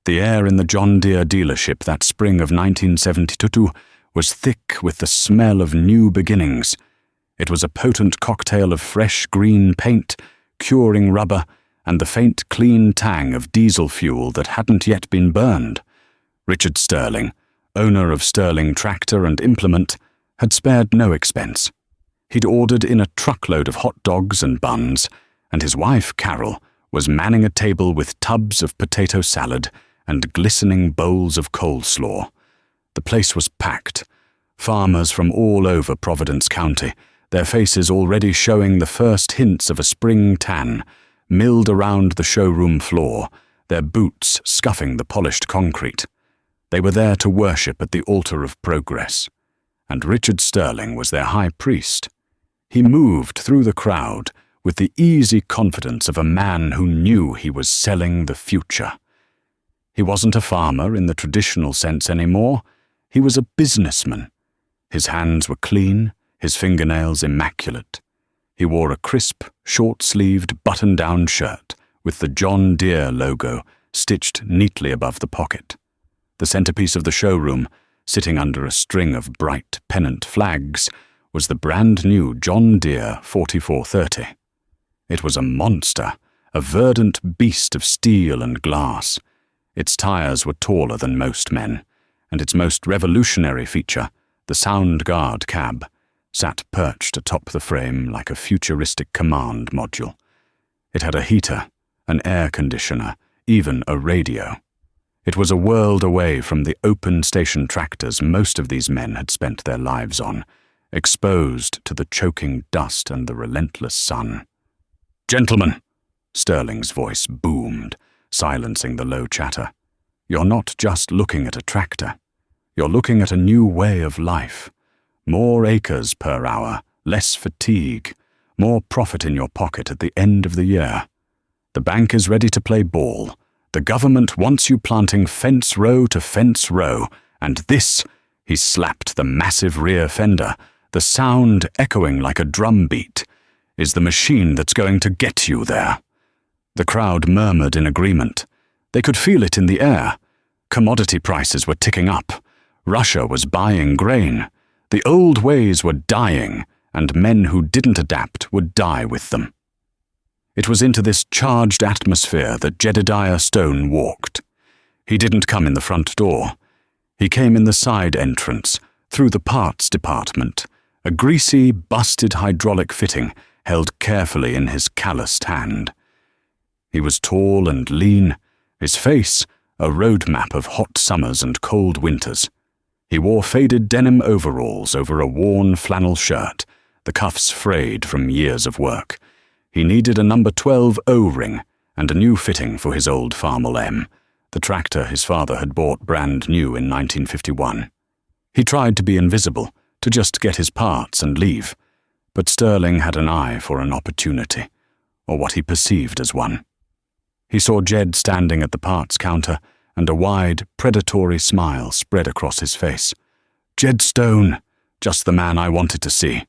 The air in the John Deere dealership that spring of 1972 was thick with the smell of new beginnings. It was a potent cocktail of fresh green paint, curing rubber, and the faint clean tang of diesel fuel that hadn't yet been burned. Richard Sterling, owner of Sterling Tractor and Implement, had spared no expense. He'd ordered in a truckload of hot dogs and buns, and his wife, Carol, was manning a table with tubs of potato salad and glistening bowls of coleslaw. The place was packed. Farmers from all over Providence County, their faces already showing the first hints of a spring tan, milled around the showroom floor, their boots scuffing the polished concrete. They were there to worship at the altar of progress, and Richard Sterling was their high priest. He moved through the crowd with the easy confidence of a man who knew he was selling the future. He wasn't a farmer in the traditional sense anymore. He was a businessman. His hands were clean, his fingernails immaculate. He wore a crisp, short-sleeved, button-down shirt with the John Deere logo stitched neatly above the pocket. The centerpiece of the showroom, sitting under a string of bright pennant flags, was the brand-new John Deere 4430. It was a monster, a verdant beast of steel and glass. Its tires were taller than most men, and its most revolutionary feature, the sound guard cab, sat perched atop the frame like a futuristic command module. It had a heater, an air conditioner, even a radio. It was a world away from the open station tractors most of these men had spent their lives on, exposed to the choking dust and the relentless sun. "Gentlemen," Sterling's voice boomed, silencing the low chatter. "You're not just looking at a tractor. You're looking at a new way of life. More acres per hour, less fatigue, more profit in your pocket at the end of the year. The bank is ready to play ball. The government wants you planting fence row to fence row, and this," he slapped the massive rear fender, the sound echoing like a drum beat, "is the machine that's going to get you there." The crowd murmured in agreement. They could feel it in the air. Commodity prices were ticking up. Russia was buying grain. The old ways were dying, and men who didn't adapt would die with them. It was into this charged atmosphere that Jed Stone walked. He didn't come in the front door. He came in the side entrance, through the parts department, a greasy, busted hydraulic fitting held carefully in his calloused hand. He was tall and lean, his face a roadmap of hot summers and cold winters. He wore faded denim overalls over a worn flannel shirt, the cuffs frayed from years of work. He needed a number 12 O-ring and a new fitting for his old Farmel M, the tractor his father had bought brand new in 1951. He tried to be invisible, to just get his parts and leave, but Sterling had an eye for an opportunity, or what he perceived as one. He saw Jed standing at the parts counter, and a wide, predatory smile spread across his face. "Jed Stone, just the man I wanted to see,"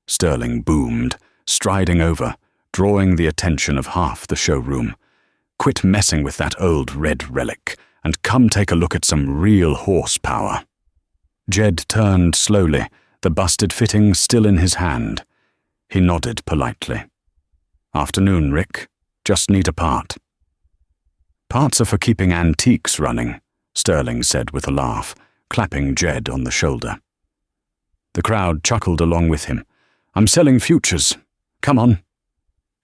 Sterling boomed, striding over, drawing the attention of half the showroom. "Quit messing with that old red relic, and come take a look at some real horsepower." Jed turned slowly, the busted fitting still in his hand. He nodded politely. "Afternoon, Rick. Just need a part." "Parts are for keeping antiques running," Sterling said with a laugh, clapping Jed on the shoulder. The crowd chuckled along with him. "I'm selling futures. Come on."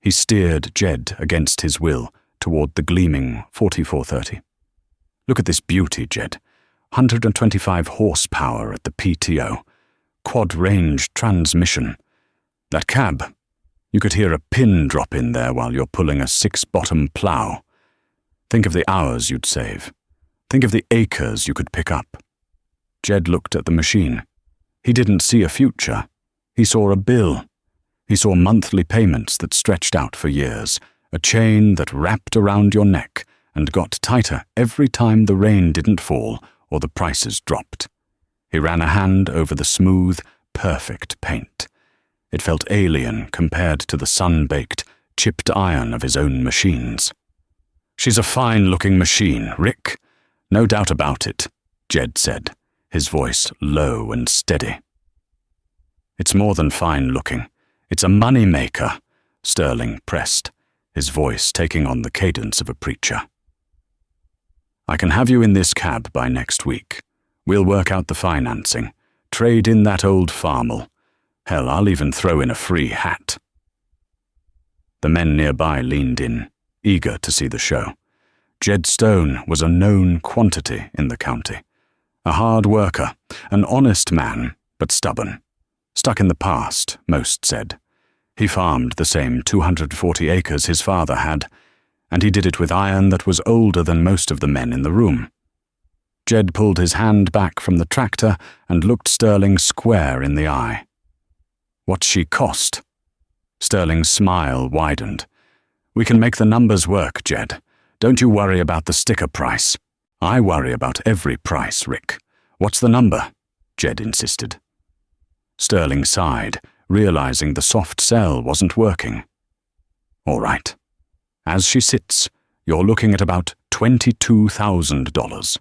He steered Jed against his will toward the gleaming 4430. "Look at this beauty, Jed. 125 horsepower at the PTO. Quad-range transmission. That cab. You could hear a pin drop in there while you're pulling a 6-bottom plow. Think of the hours you'd save. Think of the acres you could pick up." Jed looked at the machine. He didn't see a future. He saw a bill. He saw monthly payments that stretched out for years, a chain that wrapped around your neck and got tighter every time the rain didn't fall or the prices dropped. He ran a hand over the smooth, perfect paint. It felt alien compared to the sun-baked, chipped iron of his own machines. "She's a fine-looking machine, Rick. No doubt about it, Jed said, his voice low and steady. It's more than fine-looking. It's a money-maker, Sterling pressed, his voice taking on the cadence of a preacher. I can have you in this cab by next week. We'll work out the financing, trade in that old farmel. Hell, I'll even throw in a free hat. The men nearby leaned in, eager to see the show. Jed Stone was a known quantity in the county. A hard worker, an honest man, but stubborn. Stuck in the past, most said. He farmed the same 240 acres his father had, and he did it with iron that was older than most of the men in the room. Jed pulled his hand back from the tractor and looked Sterling square in the eye. What's she cost? Sterling's smile widened. We can make the numbers work, Jed. Don't you worry about the sticker price. I worry about every price, Rick. What's the number? Jed insisted. Sterling sighed, realizing the soft sell wasn't working. All right. As she sits, you're looking at about $22,000.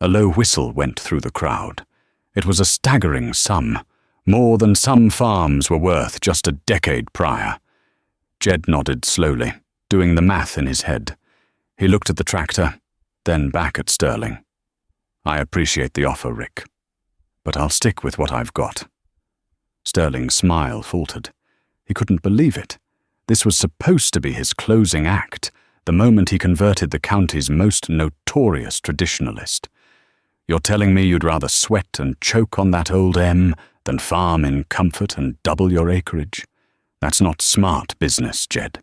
A low whistle went through the crowd. It was a staggering sum, more than some farms were worth just a decade prior. Jed nodded slowly, doing the math in his head. He looked at the tractor, then back at Sterling. I appreciate the offer, Rick, but I'll stick with what I've got. Sterling's smile faltered. He couldn't believe it. This was supposed to be his closing act, the moment he converted the county's most notorious traditionalist. You're telling me you'd rather sweat and choke on that old M than farm in comfort and double your acreage? That's not smart business, Jed.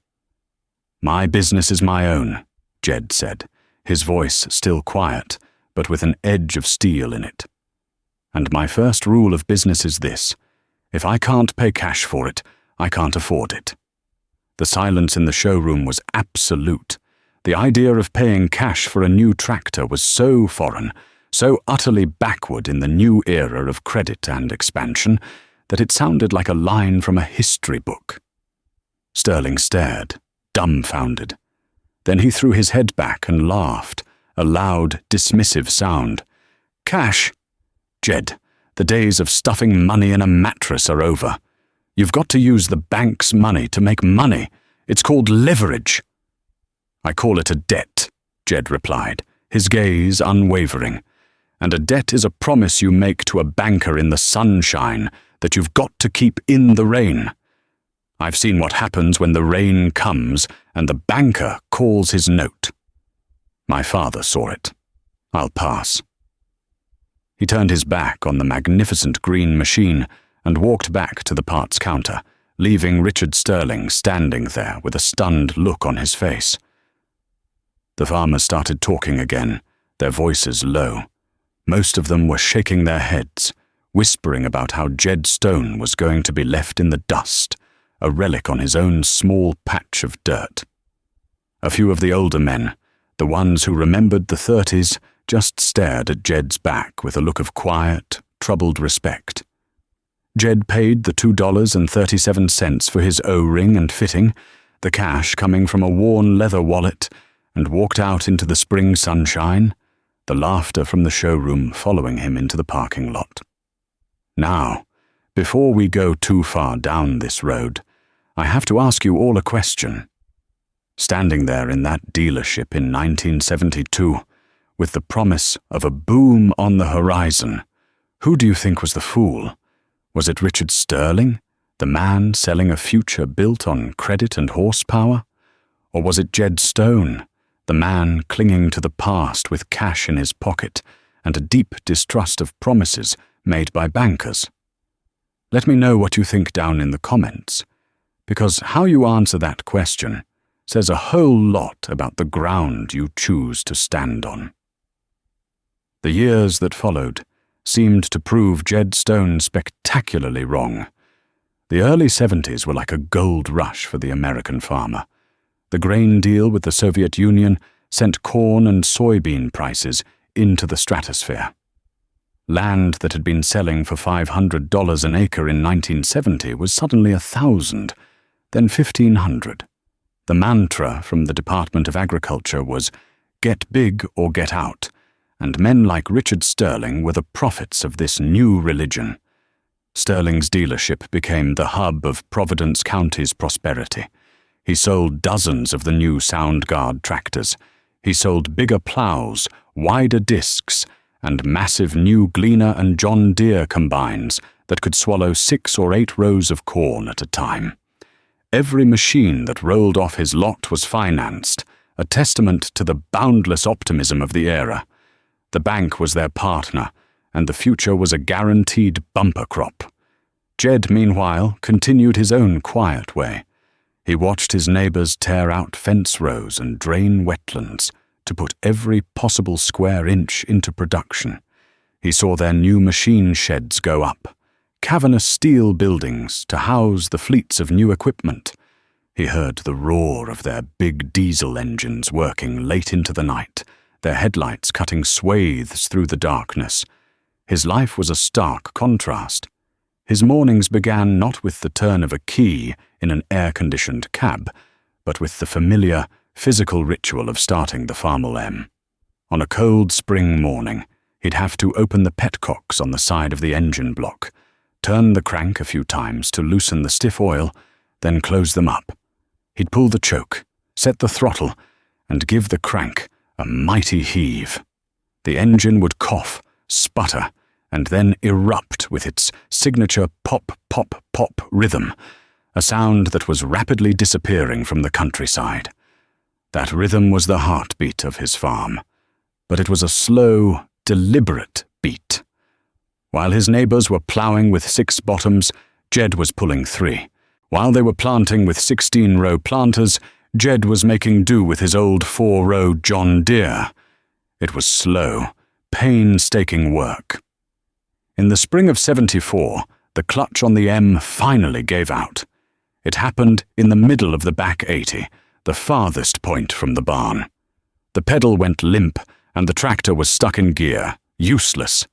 My business is my own, Jed said, his voice still quiet, but with an edge of steel in it. And my first rule of business is this: if I can't pay cash for it, I can't afford it. The silence in the showroom was absolute. The idea of paying cash for a new tractor was so foreign, so utterly backward in the new era of credit and expansion, that it sounded like a line from a history book. Sterling stared, dumbfounded. Then he threw his head back and laughed, a loud, dismissive sound. Cash? Jed, the days of stuffing money in a mattress are over. You've got to use the bank's money to make money. It's called leverage. I call it a debt, Jed replied, his gaze unwavering. And a debt is a promise you make to a banker in the sunshine that you've got to keep in the rain. I've seen what happens when the rain comes and the banker calls his note. My father saw it. I'll pass. He turned his back on the magnificent green machine and walked back to the parts counter, leaving Richard Sterling standing there with a stunned look on his face. The farmers started talking again, their voices low. Most of them were shaking their heads, whispering about how Jed Stone was going to be left in the dust, a relic on his own small patch of dirt. A few of the older men, the ones who remembered the 30s, just stared at Jed's back with a look of quiet, troubled respect. Jed paid the $2.37 for his O-ring and fitting, the cash coming from a worn leather wallet, and walked out into the spring sunshine, the laughter from the showroom following him into the parking lot. Now, before we go too far down this road, I have to ask you all a question. Standing there in that dealership in 1972, with the promise of a boom on the horizon, who do you think was the fool? Was it Richard Sterling, the man selling a future built on credit and horsepower? Or was it Jed Stone, the man clinging to the past with cash in his pocket and a deep distrust of promises made by bankers? Let me know what you think down in the comments, because how you answer that question says a whole lot about the ground you choose to stand on. The years that followed seemed to prove Jed Stone spectacularly wrong. The early 70s were like a gold rush for the American farmer. The grain deal with the Soviet Union sent corn and soybean prices into the stratosphere. Land that had been selling for $500 an acre in 1970 was suddenly $1,000, then $1,500. The mantra from the Department of Agriculture was, "Get big or get out," and men like Richard Sterling were the prophets of this new religion. Sterling's dealership became the hub of Providence County's prosperity. He sold dozens of the new Soundguard tractors. He sold bigger plows, wider discs, and massive new Gleaner and John Deere combines that could swallow 6 or 8 rows of corn at a time. Every machine that rolled off his lot was financed, a testament to the boundless optimism of the era. The bank was their partner, and the future was a guaranteed bumper crop. Jed, meanwhile, continued his own quiet way. He watched his neighbors tear out fence rows and drain wetlands to put every possible square inch into production. He saw their new machine sheds go up, cavernous steel buildings to house the fleets of new equipment. He heard the roar of their big diesel engines working late into the night, their headlights cutting swathes through the darkness. His life was a stark contrast. His mornings began not with the turn of a key in an air-conditioned cab, but with the familiar, physical ritual of starting the Farmel M. On a cold spring morning, he'd have to open the petcocks on the side of the engine block, turn the crank a few times to loosen the stiff oil, then close them up. He'd pull the choke, set the throttle, and give the crank a mighty heave. The engine would cough, sputter, and then erupt with its signature pop-pop-pop rhythm, a sound that was rapidly disappearing from the countryside. That rhythm was the heartbeat of his farm, but it was a slow, deliberate beat. While his neighbors were plowing with 6 bottoms, Jed was pulling 3. While they were planting with 16-row planters, Jed was making do with his old 4-row John Deere. It was slow, painstaking work. In the spring of '74, the clutch on the M finally gave out. It happened in the middle of the back 80, the farthest point from the barn. The pedal went limp, and the tractor was stuck in gear, useless.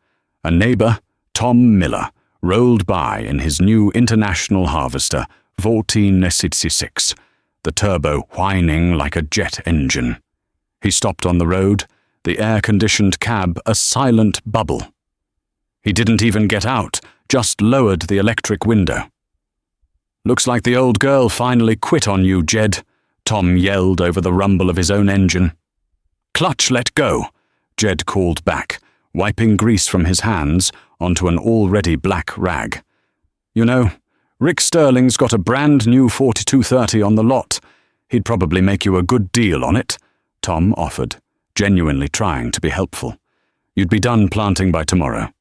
A neighbor, Tom Miller, rolled by in his new International Harvester, 1466, the turbo whining like a jet engine. He stopped on the road, the air-conditioned cab a silent bubble. He didn't even get out, just lowered the electric window. "Looks like the old girl finally quit on you, Jed," Tom yelled over the rumble of his own engine. "Clutch let go," Jed called back, wiping grease from his hands onto an already black rag. "You know, Rick Sterling's got a brand new 4230 on the lot. He'd probably make you a good deal on it," Tom offered, genuinely trying to be helpful. "You'd be done planting by tomorrow."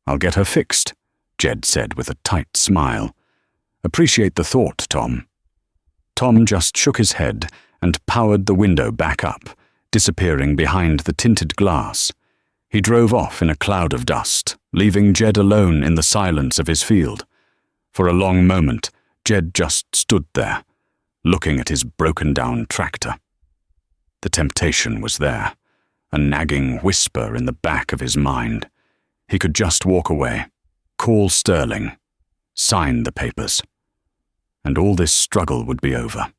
"I'll get her fixed," Jed said with a tight smile. "Appreciate the thought, Tom." Tom just shook his head and powered the window back up, disappearing behind the tinted glass. He drove off in a cloud of dust, leaving Jed alone in the silence of his field. For a long moment, Jed just stood there, looking at his broken-down tractor. The temptation was there, a nagging whisper in the back of his mind. He could just walk away, call Sterling, sign the papers, and all this struggle would be over.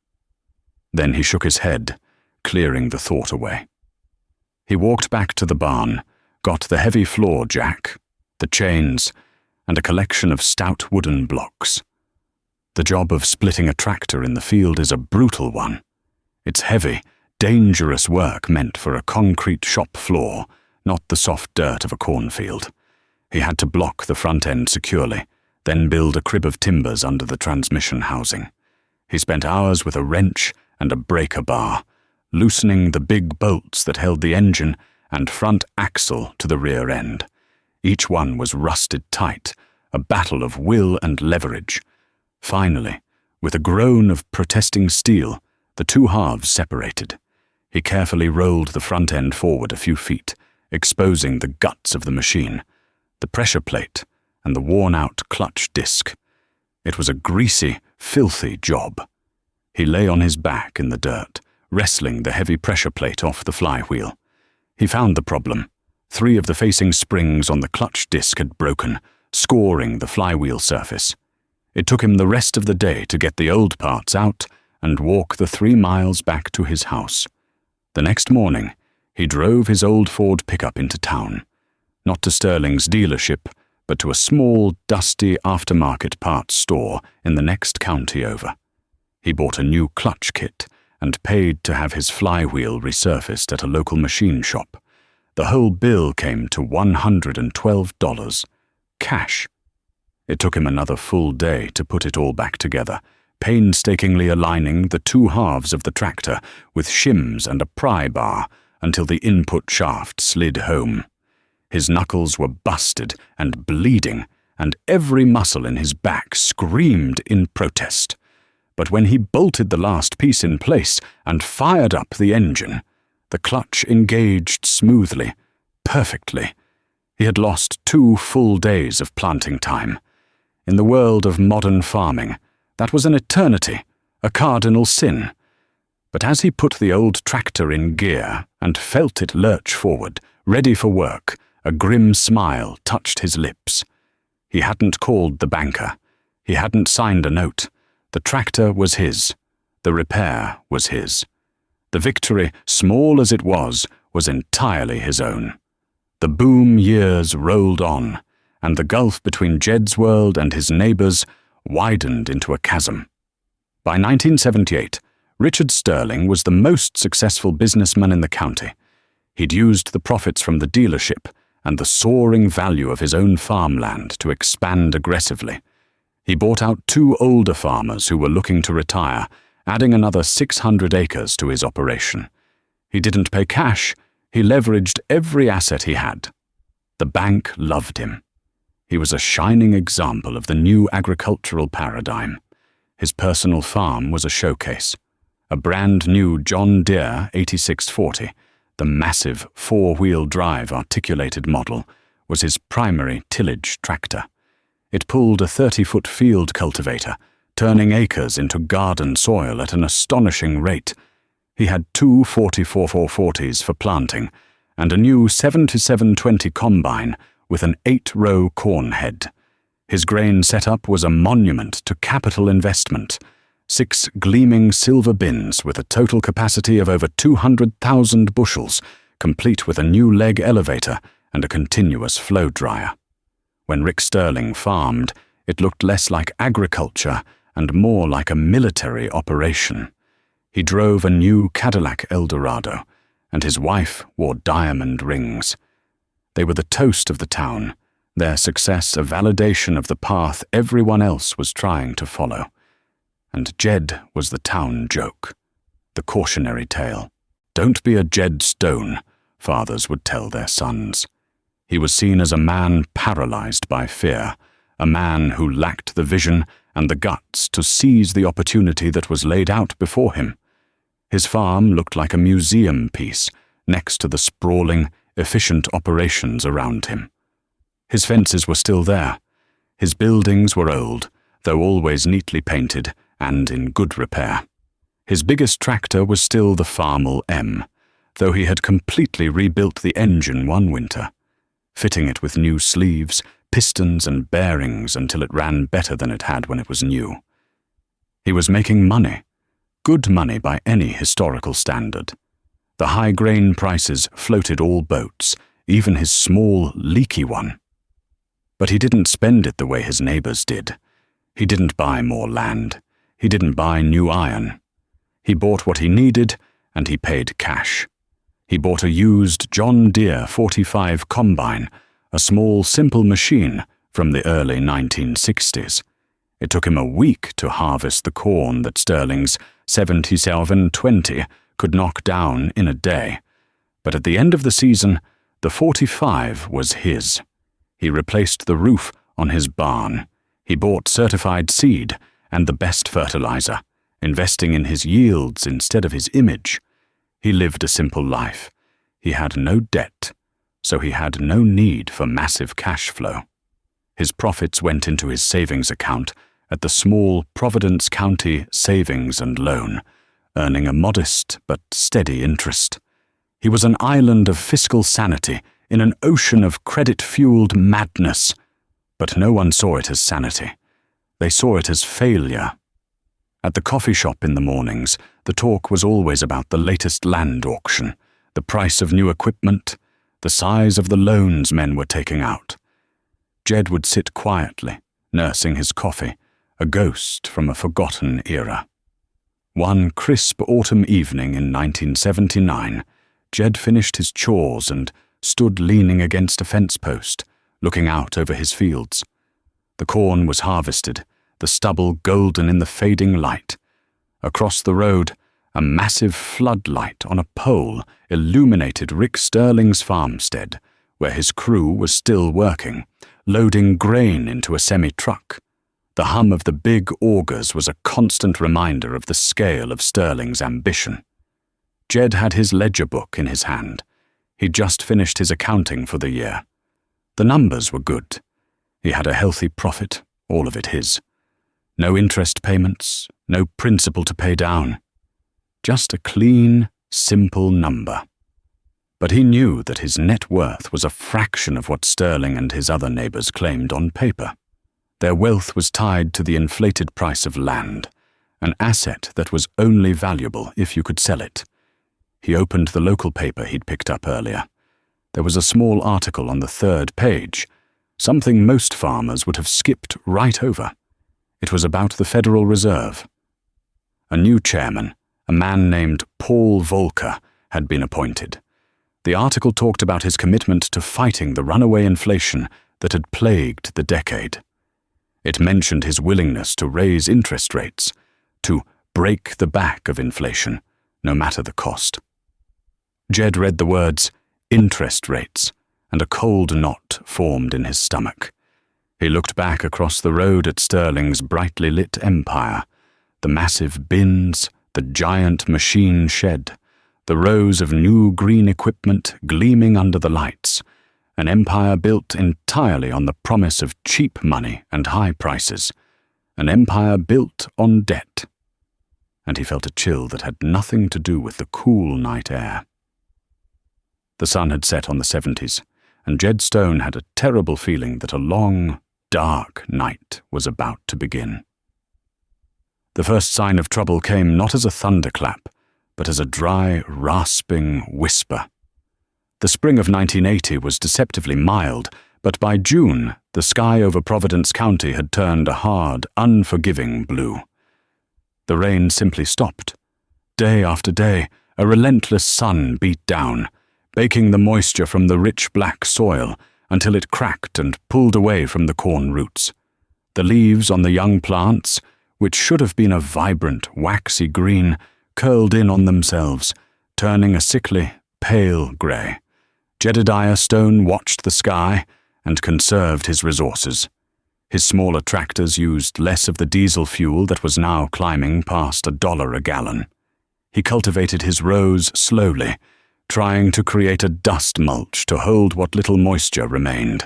Then he shook his head, clearing the thought away. He walked back to the barn, got the heavy floor jack, the chains, and a collection of stout wooden blocks. The job of splitting a tractor in the field is a brutal one. It's heavy, dangerous work meant for a concrete shop floor, not the soft dirt of a cornfield. He had to block the front end securely, then build a crib of timbers under the transmission housing. He spent hours with a wrench and a breaker bar, loosening the big bolts that held the engine and front axle to the rear end. Each one was rusted tight, a battle of will and leverage. Finally, with a groan of protesting steel, the two halves separated. He carefully rolled the front end forward a few feet, exposing the guts of the machine, the pressure plate, and the worn-out clutch disc. It was a greasy, filthy job. He lay on his back in the dirt, wrestling the heavy pressure plate off the flywheel. He found the problem. 3 of the facing springs on the clutch disc had broken, scoring the flywheel surface. It took him the rest of the day to get the old parts out and walk the 3 miles back to his house. The next morning, He drove his old Ford pickup into town, not to Sterling's dealership, but to a small, dusty aftermarket parts store in the next county over. He bought a new clutch kit and paid to have his flywheel resurfaced at a local machine shop. The whole bill came to $112, cash. It took him another full day to put it all back together, painstakingly aligning the two halves of the tractor with shims and a pry bar until the input shaft slid home. His knuckles were busted and bleeding, and every muscle in his back screamed in protest. But when he bolted the last piece in place and fired up the engine, the clutch engaged smoothly, perfectly. He had lost 2 full days of planting time. In the world of modern farming, that was an eternity, a cardinal sin. But as he put the old tractor in gear and felt it lurch forward, ready for work, a grim smile touched his lips. He hadn't called the banker. He hadn't signed a note. The tractor was his. The repair was his. The victory, small as it was entirely his own. The boom years rolled on, and the gulf between Jed's world and his neighbor's widened into a chasm. By 1978, Richard Sterling was the most successful businessman in the county. He'd used the profits from the dealership and the soaring value of his own farmland to expand aggressively. He bought out 2 older farmers who were looking to retire, adding another 600 acres to his operation. He didn't pay cash. He leveraged every asset he had. The bank loved him. He was a shining example of the new agricultural paradigm. His personal farm was a showcase. A brand new John Deere 8640, the massive 4-wheel drive articulated model, was his primary tillage tractor. It pulled a 30-foot field cultivator, turning acres into garden soil at an astonishing rate. He had 2 4440s for planting and a new 7720 combine with an 8-row corn head. His grain setup was a monument to capital investment. 6 gleaming silver bins with a total capacity of over 200,000 bushels, complete with a new leg elevator and a continuous flow dryer. When Rick Sterling farmed, it looked less like agriculture and more like a military operation. He drove a new Cadillac Eldorado, and his wife wore diamond rings. They were the toast of the town, their success a validation of the path everyone else was trying to follow. And Jed was the town joke, the cautionary tale. Don't be a Jed Stone, fathers would tell their sons. He was seen as a man paralyzed by fear, a man who lacked the vision and the guts to seize the opportunity that was laid out before him. His farm looked like a museum piece next to the sprawling, efficient operations around him. His fences were still there. His buildings were old, though always neatly painted and in good repair. His biggest tractor was still the Farmall M, though he had completely rebuilt the engine one winter, fitting it with new sleeves, pistons and bearings until it ran better than it had when it was new. He was making money, good money by any historical standard. The high grain prices floated all boats, even his small, leaky one. But he didn't spend it the way his neighbors did. He didn't buy more land. He didn't buy new iron. He bought what he needed, and he paid cash. He bought a used John Deere 45 combine, a small, simple machine from the early 1960s. It took him a week to harvest the corn that Sterling's 7720 could knock down in a day. But at the end of the season, the 45 was his. He replaced the roof on his barn. He bought certified seed and the best fertilizer, investing in his yields instead of his image. He lived a simple life. He had no debt, so he had no need for massive cash flow. His profits went into his savings account at the small Providence County Savings and Loan, earning a modest but steady interest. He was an island of fiscal sanity in an ocean of credit-fueled madness, but no one saw it as sanity. They saw it as failure. At the coffee shop in the mornings, the talk was always about the latest land auction, the price of new equipment, the size of the loans men were taking out. Jed would sit quietly, nursing his coffee, a ghost from a forgotten era. One crisp autumn evening in 1979, Jed finished his chores and stood leaning against a fence post, looking out over his fields. The corn was harvested, the stubble golden in the fading light. Across the road, a massive floodlight on a pole illuminated Rick Sterling's farmstead, where his crew was still working, loading grain into a semi-truck. The hum of the big augers was a constant reminder of the scale of Sterling's ambition. Jed had his ledger book in his hand. He'd just finished his accounting for the year. The numbers were good. He had a healthy profit, all of it his. No interest payments, no principal to pay down. Just a clean, simple number. But he knew that his net worth was a fraction of what Sterling and his other neighbors claimed on paper. Their wealth was tied to the inflated price of land, an asset that was only valuable if you could sell it. He opened the local paper he'd picked up earlier. There was a small article on the 3rd page, something most farmers would have skipped right over. It was about the Federal Reserve. A new chairman, a man named Paul Volcker, had been appointed. The article talked about his commitment to fighting the runaway inflation that had plagued the decade. It mentioned his willingness to raise interest rates, to break the back of inflation, no matter the cost. Jed read the words, interest rates, and a cold knot formed in his stomach. He looked back across the road at Sterling's brightly lit empire, the massive bins, the giant machine shed, the rows of new green equipment gleaming under the lights, an empire built entirely on the promise of cheap money and high prices, an empire built on debt. And he felt a chill that had nothing to do with the cool night air. The sun had set on the 70s, and Jed Stone had a terrible feeling that a long, dark night was about to begin. The first sign of trouble came not as a thunderclap, but as a dry, rasping whisper. The spring of 1980 was deceptively mild, but by June, the sky over Providence County had turned a hard, unforgiving blue. The rain simply stopped. Day after day, a relentless sun beat down, baking the moisture from the rich black soil until it cracked and pulled away from the corn roots. The leaves on the young plants, which should have been a vibrant, waxy green, curled in on themselves, turning a sickly, pale grey. Jedediah Stone watched the sky and conserved his resources. His smaller tractors used less of the diesel fuel that was now climbing past $1 a gallon. He cultivated his rows slowly, trying to create a dust mulch to hold what little moisture remained.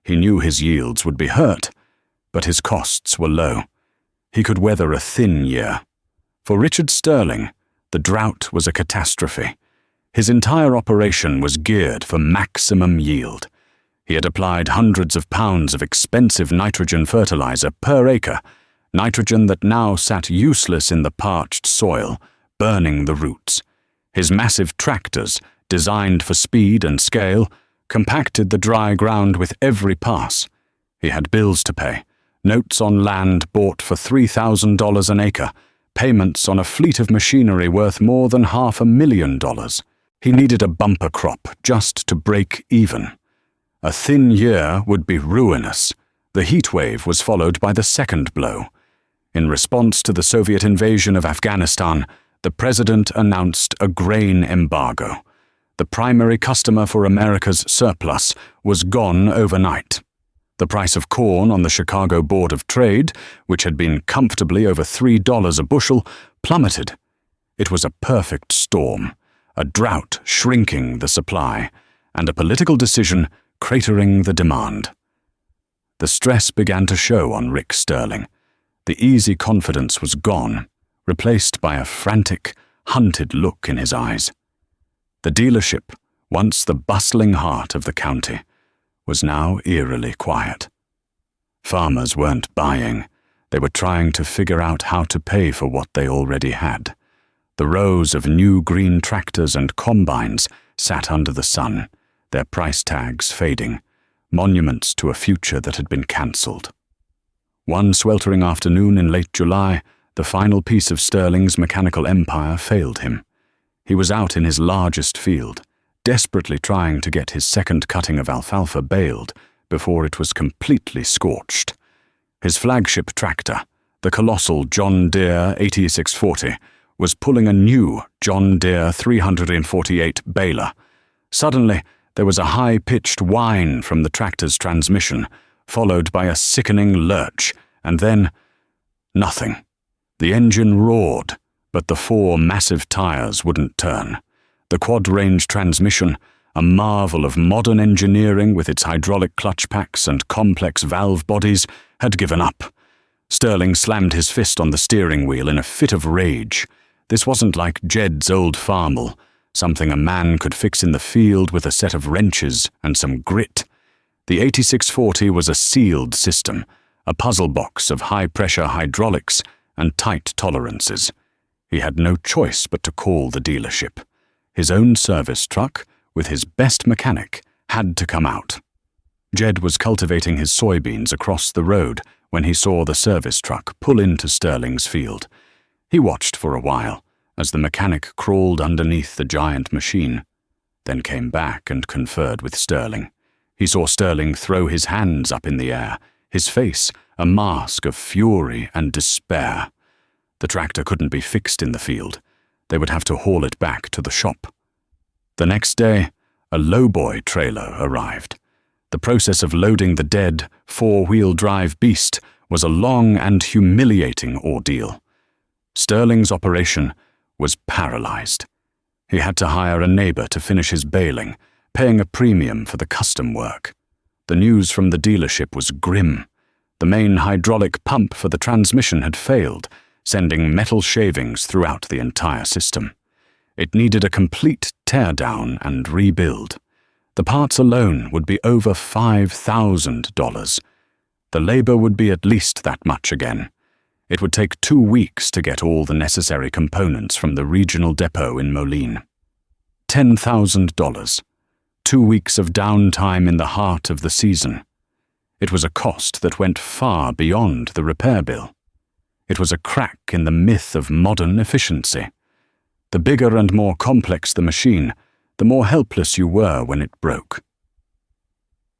He knew his yields would be hurt, but his costs were low. He could weather a thin year. For Richard Sterling, the drought was a catastrophe. His entire operation was geared for maximum yield. He had applied hundreds of pounds of expensive nitrogen fertilizer per acre, nitrogen that now sat useless in the parched soil, burning the roots. His massive tractors, designed for speed and scale, compacted the dry ground with every pass. He had bills to pay, notes on land bought for $3,000 an acre, payments on a fleet of machinery worth more than $500,000. He needed a bumper crop just to break even. A thin year would be ruinous. The heat wave was followed by the second blow. In response to the Soviet invasion of Afghanistan, the president announced a grain embargo. The primary customer for America's surplus was gone overnight. The price of corn on the Chicago Board of Trade, which had been comfortably over $3 a bushel, plummeted. It was a perfect storm, a drought shrinking the supply, and a political decision cratering the demand. The stress began to show on Rick Sterling. The easy confidence was gone, replaced by a frantic, hunted look in his eyes. The dealership, once the bustling heart of the county, was now eerily quiet. Farmers weren't buying. They were trying to figure out how to pay for what they already had. The rows of new green tractors and combines sat under the sun, their price tags fading, monuments to a future that had been cancelled. One sweltering afternoon in late July, the final piece of Sterling's mechanical empire failed him. He was out in his largest field, desperately trying to get his second cutting of alfalfa baled before it was completely scorched. His flagship tractor, the colossal John Deere 8640, was pulling a new John Deere 348 baler. Suddenly, there was a high-pitched whine from the tractor's transmission, followed by a sickening lurch, and then nothing. The engine roared, but the 4 massive tires wouldn't turn. The quad-range transmission, a marvel of modern engineering with its hydraulic clutch packs and complex valve bodies, had given up. Sterling slammed his fist on the steering wheel in a fit of rage. This wasn't like Jed's old farmel, something a man could fix in the field with a set of wrenches and some grit. The 8640 was a sealed system, a puzzle box of high-pressure hydraulics and tight tolerances. He had no choice but to call the dealership. His own service truck, with his best mechanic, had to come out. Jed was cultivating his soybeans across the road when he saw the service truck pull into Sterling's field. He watched for a while as the mechanic crawled underneath the giant machine, then came back and conferred with Sterling. He saw Sterling throw his hands up in the air, his face a mask of fury and despair. The tractor couldn't be fixed in the field. They would have to haul it back to the shop. The next day, a lowboy trailer arrived. The process of loading the dead, 4-wheel drive beast was a long and humiliating ordeal. Sterling's operation was paralyzed. He had to hire a neighbor to finish his baling, paying a premium for the custom work. The news from the dealership was grim. The main hydraulic pump for the transmission had failed, sending metal shavings throughout the entire system. It needed a complete teardown and rebuild. The parts alone would be over $5,000. The labor would be at least that much again. It would take 2 weeks to get all the necessary components from the regional depot in Moline. $10,000. 2 weeks of downtime in the heart of the season. It was a cost that went far beyond the repair bill. It was a crack in the myth of modern efficiency. The bigger and more complex the machine, the more helpless you were when it broke.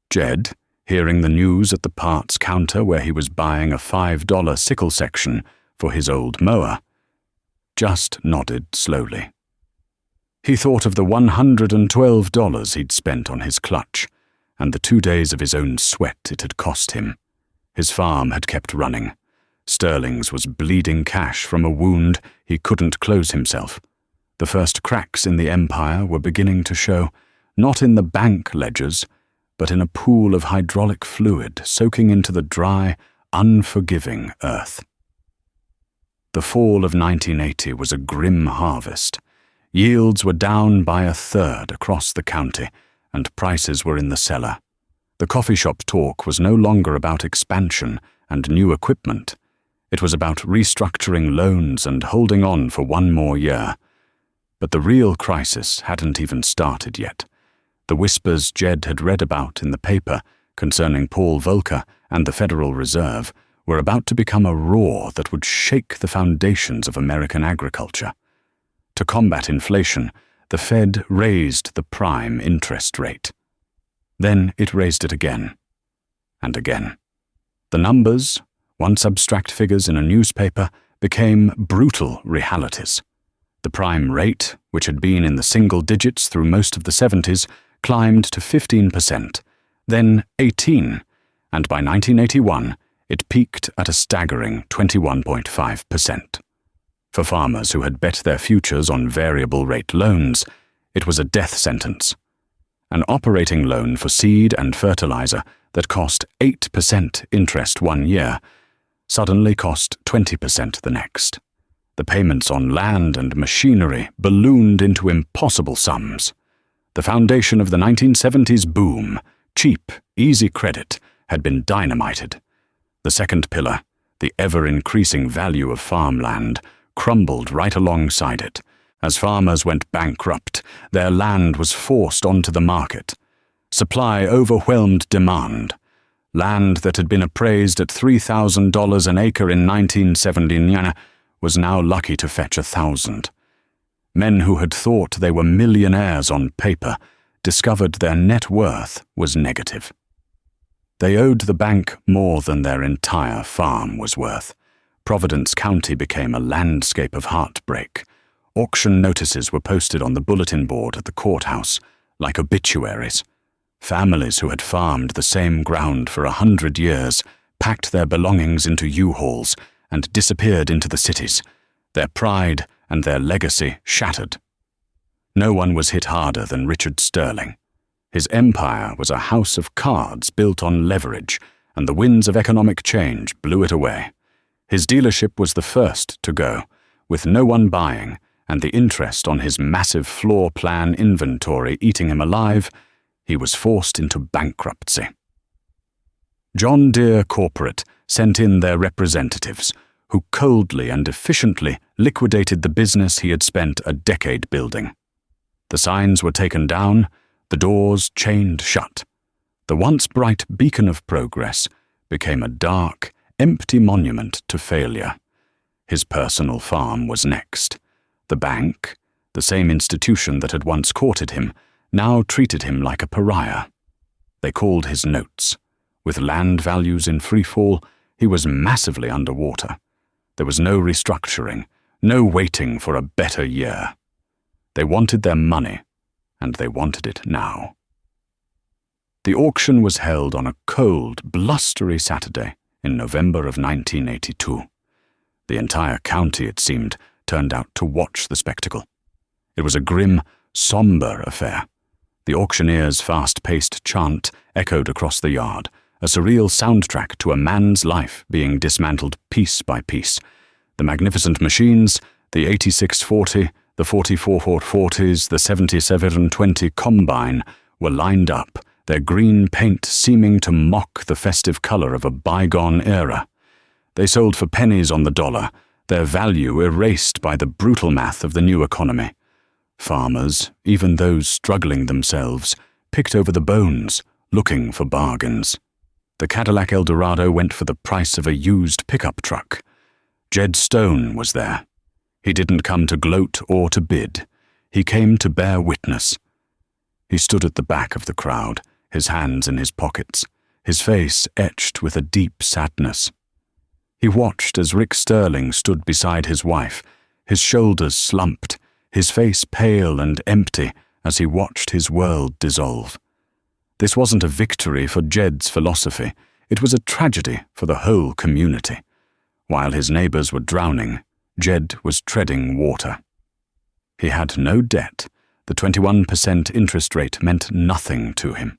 Jed, hearing the news at the parts counter where he was buying a $5 sickle section for his old mower, just nodded slowly. He thought of the $112 he'd spent on his clutch, and the 2 days of his own sweat it had cost him. His farm had kept running. Sterling's was bleeding cash from a wound he couldn't close himself. The first cracks in the empire were beginning to show, not in the bank ledgers, but in a pool of hydraulic fluid soaking into the dry, unforgiving earth. The fall of 1980 was a grim harvest. Yields were down by 1/3 across the county, and prices were in the cellar. The coffee shop talk was no longer about expansion and new equipment. It was about restructuring loans and holding on for 1 more year. But the real crisis hadn't even started yet. The whispers Jed had read about in the paper concerning Paul Volcker and the Federal Reserve were about to become a roar that would shake the foundations of American agriculture. To combat inflation, the Fed raised the prime interest rate. Then it raised it again, and again. The numbers, once abstract figures in a newspaper, became brutal realities. The prime rate, which had been in the single digits through most of the 70s, climbed to 15%, then 18%, and by 1981, it peaked at a staggering 21.5%. For farmers who had bet their futures on variable rate loans, it was a death sentence. An operating loan for seed and fertilizer that cost 8% interest 1 year suddenly cost 20% the next. The payments on land and machinery ballooned into impossible sums. The foundation of the 1970s boom, cheap, easy credit, had been dynamited. The second pillar, the ever-increasing value of farmland, crumbled right alongside it, As farmers went bankrupt, their land was forced onto the market. Supply overwhelmed demand. Land that had been appraised at $3,000 an acre in 1979 was now lucky to fetch $1,000. Men who had thought they were millionaires on paper discovered their net worth was negative. They owed the bank more than their entire farm was worth. Providence County became a landscape of heartbreak. Auction notices were posted on the bulletin board at the courthouse, like obituaries. Families who had farmed the same ground for 100 years packed their belongings into U-Hauls and disappeared into the cities, their pride and their legacy shattered. No one was hit harder than Richard Sterling. His empire was a house of cards built on leverage, and the winds of economic change blew it away. His dealership was the first to go, with no one buying, and the interest on his massive floor plan inventory eating him alive. He was forced into bankruptcy. John Deere Corporate sent in their representatives, who coldly and efficiently liquidated the business he had spent a decade building. The signs were taken down, the doors chained shut. The once bright beacon of progress became a dark, empty monument to failure. His personal farm was next. The bank, the same institution that had once courted him, now treated him like a pariah. They called his notes. With land values in freefall, he was massively underwater. There was no restructuring, no waiting for a better year. They wanted their money, and they wanted it now. The auction was held on a cold, blustery Saturday in November of 1982. The entire county, it seemed, turned out to watch the spectacle. It was a grim, somber affair. The auctioneer's fast-paced chant echoed across the yard, a surreal soundtrack to a man's life being dismantled piece by piece. The magnificent machines, the 8640, the 4440s, the 7720 Combine, were lined up, their green paint seeming to mock the festive color of a bygone era. They sold for pennies on the dollar, their value erased by the brutal math of the new economy. Farmers, even those struggling themselves, picked over the bones, looking for bargains. The Cadillac Eldorado went for the price of a used pickup truck. Jed Stone was there. He didn't come to gloat or to bid. He came to bear witness. He stood at the back of the crowd, his hands in his pockets, his face etched with a deep sadness. He watched as Rick Sterling stood beside his wife, his shoulders slumped, his face pale and empty as he watched his world dissolve. This wasn't a victory for Jed's philosophy, it was a tragedy for the whole community. While his neighbors were drowning, Jed was treading water. He had no debt. The 21% interest rate meant nothing to him.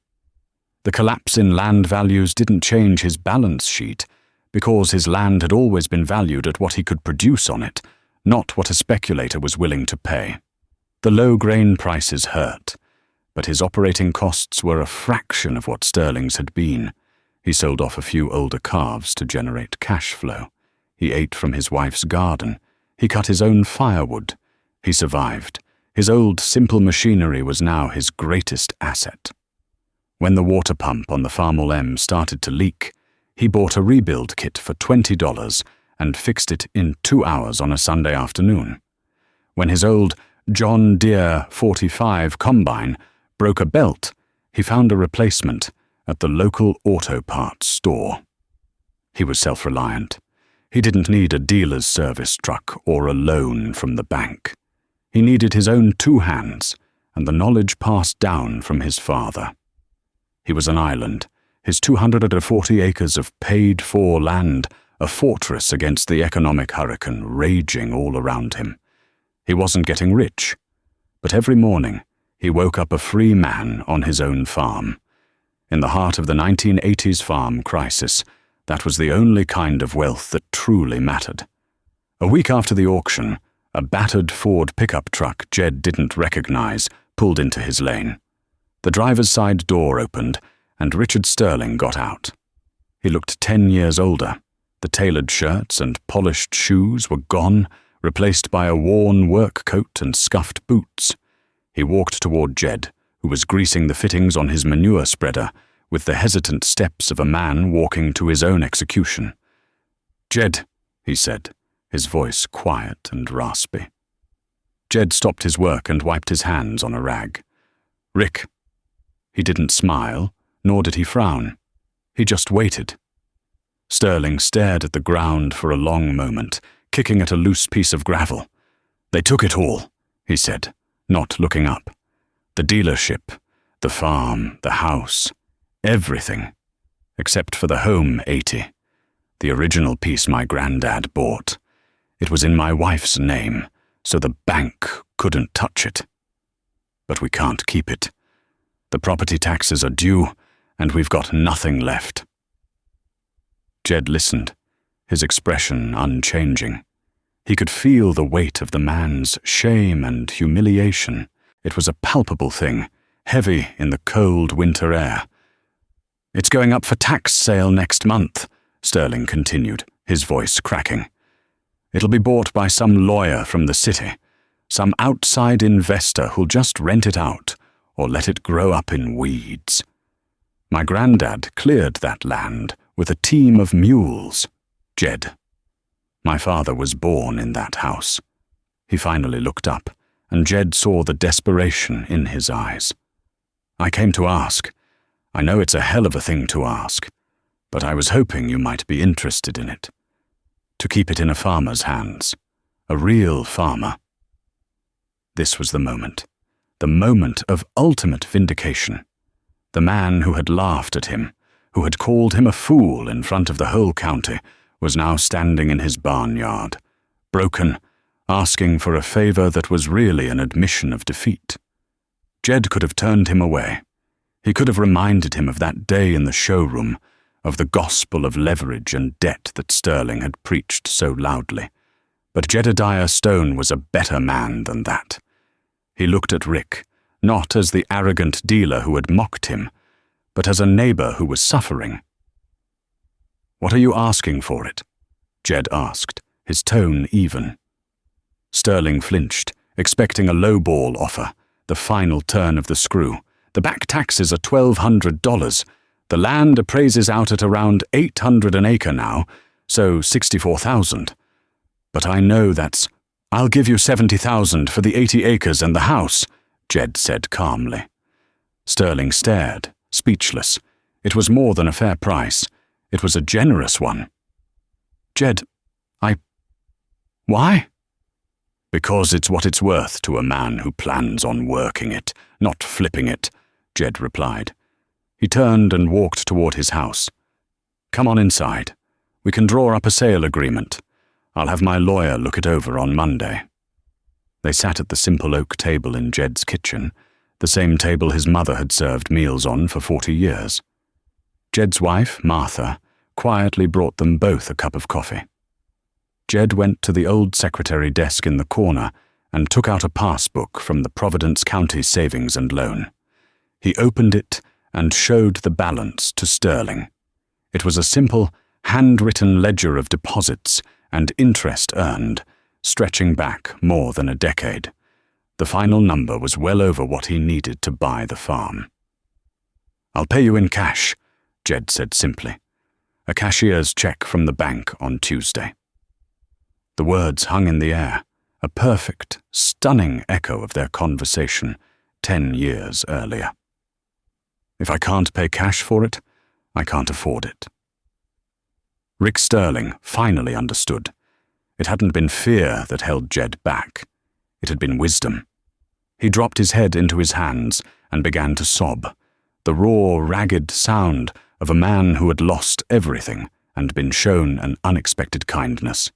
The collapse in land values didn't change his balance sheet, because his land had always been valued at what he could produce on it, not what a speculator was willing to pay. The low grain prices hurt, but his operating costs were a fraction of what Sterling's had been. He sold off a few older calves to generate cash flow. He ate from his wife's garden. He cut his own firewood. He survived. His old, simple machinery was now his greatest asset. When the water pump on the Farmall M started to leak, he bought a rebuild kit for $20 and fixed it in 2 hours on a Sunday afternoon. When his old John Deere 45 Combine broke a belt, he found a replacement at the local auto parts store. He was self-reliant. He didn't need a dealer's service truck or a loan from the bank. He needed his own 2 hands and the knowledge passed down from his father. He was an island, his 240 acres of paid-for land, a fortress against the economic hurricane raging all around him. He wasn't getting rich, but every morning he woke up a free man on his own farm. In the heart of the 1980s farm crisis, that was the only kind of wealth that truly mattered. A week after the auction, a battered Ford pickup truck Jed didn't recognize pulled into his lane. The driver's side door opened, and Richard Sterling got out. He looked 10 years older. The tailored shirts and polished shoes were gone, replaced by a worn work coat and scuffed boots. He walked toward Jed, who was greasing the fittings on his manure spreader with the hesitant steps of a man walking to his own execution. "Jed," he said, his voice quiet and raspy. Jed stopped his work and wiped his hands on a rag. "Rick." He didn't smile, nor did he frown. He just waited. Sterling stared at the ground for a long moment, kicking at a loose piece of gravel. "They took it all," he said, not looking up. "The dealership, the farm, the house, everything, except for the home 80, the original piece my granddad bought. It was in my wife's name, so the bank couldn't touch it. But we can't keep it. The property taxes are due, and we've got nothing left." Jed listened, his expression unchanging. He could feel the weight of the man's shame and humiliation. It was a palpable thing, heavy in the cold winter air. "It's going up for tax sale next month," Sterling continued, his voice cracking. "It'll be bought by some lawyer from the city, some outside investor who'll just rent it out or let it grow up in weeds. My granddad cleared that land with a team of mules. Jed. My father was born in that house." He finally looked up, and Jed saw the desperation in his eyes. "I came to ask. I know it's a hell of a thing to ask, but I was hoping you might be interested in it. To keep it in a farmer's hands. A real farmer." This was the moment of ultimate vindication. The man who had laughed at him, who had called him a fool in front of the whole county, was now standing in his barnyard, broken, asking for a favor that was really an admission of defeat. Jed could have turned him away. He could have reminded him of that day in the showroom, of the gospel of leverage and debt that Sterling had preached so loudly. But Jedediah Stone was a better man than that. He looked at Rick, not as the arrogant dealer who had mocked him, but as a neighbor who was suffering. "What are you asking for it?" Jed asked, his tone even. Sterling flinched, expecting a lowball offer, the final turn of the screw. "The back taxes are $1,200. The land appraises out at around $800 an acre now, so $64,000. But I know that's—" "I'll give you $70,000 for the 80 acres and the house," Jed said calmly. Sterling stared, speechless. It was more than a fair price. It was a generous one. "Jed, Why?" "Because it's what it's worth to a man who plans on working it, not flipping it," Jed replied. He turned and walked toward his house. "Come on inside. We can draw up a sale agreement. I'll have my lawyer look it over on Monday." They sat at the simple oak table in Jed's kitchen, the same table his mother had served meals on for 40 years. Jed's wife, Martha, quietly brought them both a cup of coffee. Jed went to the old secretary desk in the corner and took out a passbook from the Providence County Savings and Loan. He opened it and showed the balance to Sterling. It was a simple, handwritten ledger of deposits and interest earned, stretching back more than a decade. The final number was well over what he needed to buy the farm. "I'll pay you in cash," Jed said simply. "A cashier's check from the bank on Tuesday." The words hung in the air, a perfect, stunning echo of their conversation 10 years earlier. "If I can't pay cash for it, I can't afford it." Rick Sterling finally understood. It hadn't been fear that held Jed back. It had been wisdom. He dropped his head into his hands and began to sob, the raw, ragged sound of a man who had lost everything and been shown an unexpected kindness.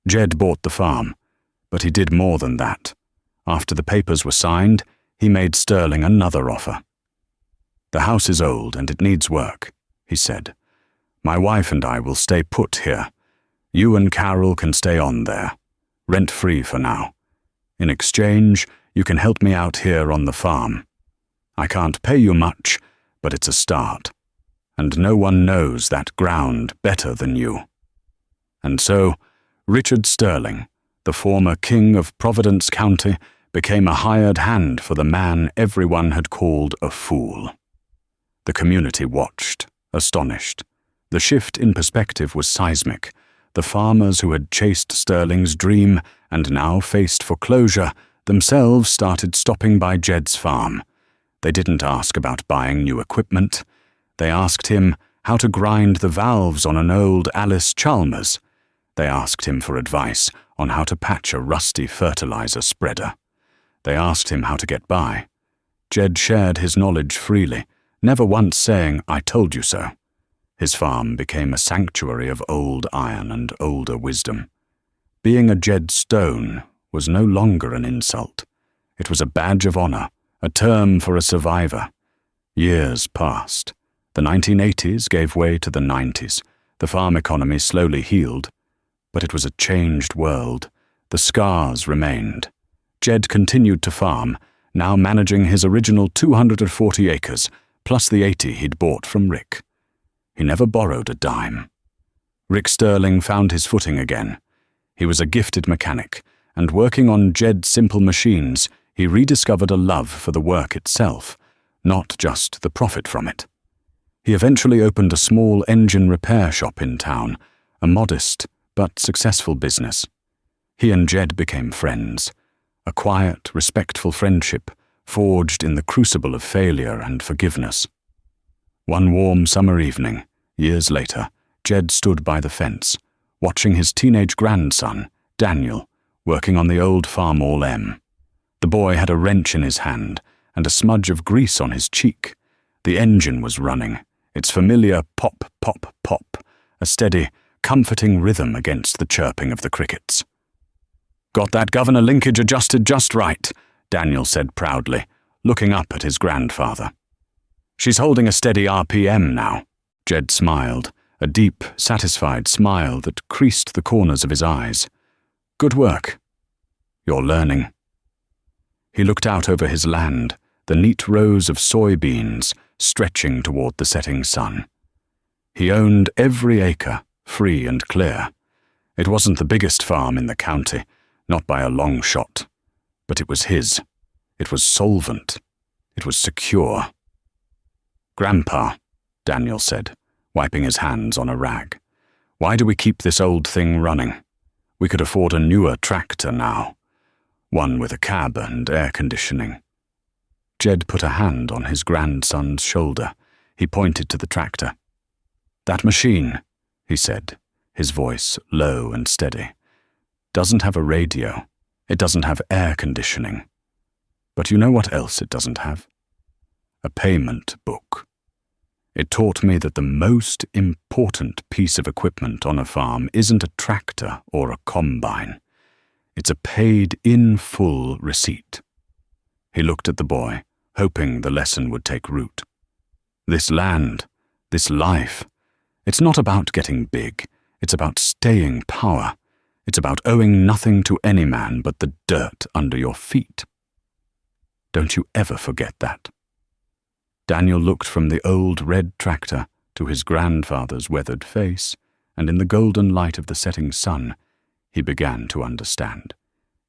Jed bought the farm, but he did more than that. After the papers were signed, he made Sterling another offer. "The house is old and it needs work," he said. "My wife and I will stay put here. You and Carol can stay on there, rent-free for now. In exchange, you can help me out here on the farm. I can't pay you much, but it's a start. And no one knows that ground better than you." And so, Richard Sterling, The former king of Providence County became a hired hand for the man everyone had called a fool. The community watched, astonished. The shift in perspective was seismic. The farmers who had chased Sterling's dream and now faced foreclosure themselves started stopping by Jed's farm. They didn't ask about buying new equipment. They asked him how to grind the valves on an old Alice Chalmers. They asked him for advice on how to patch a rusty fertilizer spreader. They asked him how to get by. Jed shared his knowledge freely, never once saying, "I told you so." His farm became a sanctuary of old iron and older wisdom. Being a Jed Stone was no longer an insult. It was a badge of honor, a term for a survivor. Years passed. The 1980s gave way to the 90s. The farm economy slowly healed. But it was a changed world. The scars remained. Jed continued to farm, now managing his original 240 acres, plus the 80 he'd bought from Rick. He never borrowed a dime. Rick Sterling found his footing again. He was a gifted mechanic, and working on Jed's simple machines, he rediscovered a love for the work itself, not just the profit from it. He eventually opened a small engine repair shop in town, a modest but successful business. He and Jed became friends, a quiet, respectful friendship forged in the crucible of failure and forgiveness. One warm summer evening, years later, Jed stood by the fence, watching his teenage grandson, Daniel, working on the old Farmall M. The boy had a wrench in his hand and a smudge of grease on his cheek. The engine was running, its familiar pop, pop, pop, a steady, comforting rhythm against the chirping of the crickets. "Got that governor linkage adjusted just right," Daniel said proudly, looking up at his grandfather. "She's holding a steady RPM now." Jed smiled, a deep, satisfied smile that creased the corners of his eyes. "Good work. You're learning." He looked out over his land, the neat rows of soybeans stretching toward the setting sun. He owned every acre, free and clear. It wasn't the biggest farm in the county, not by a long shot, but it was his. It was solvent. It was secure. "Grandpa," Daniel said, wiping his hands on a rag, "why do we keep this old thing running? We could afford a newer tractor now, one with a cab and air conditioning." Jed put a hand on his grandson's shoulder. He pointed to the tractor. "That machine," he said, his voice low and steady, "doesn't have a radio. It doesn't have air conditioning. But you know what else it doesn't have? A payment book. It taught me that the most important piece of equipment on a farm isn't a tractor or a combine. It's a paid-in-full receipt." He looked at the boy, hoping the lesson would take root. This land, this life, it's not about getting big. It's about staying power. It's about owing nothing to any man but the dirt under your feet. Don't you ever forget that. Daniel looked from the old red tractor to his grandfather's weathered face, and in the golden light of the setting sun, he began to understand.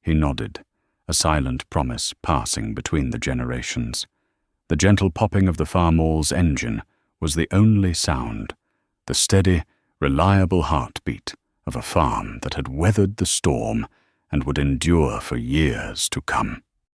He nodded, a silent promise passing between the generations. The gentle popping of the Farmall's engine was the only sound, the steady, reliable heartbeat of a farm that had weathered the storm and would endure for years to come.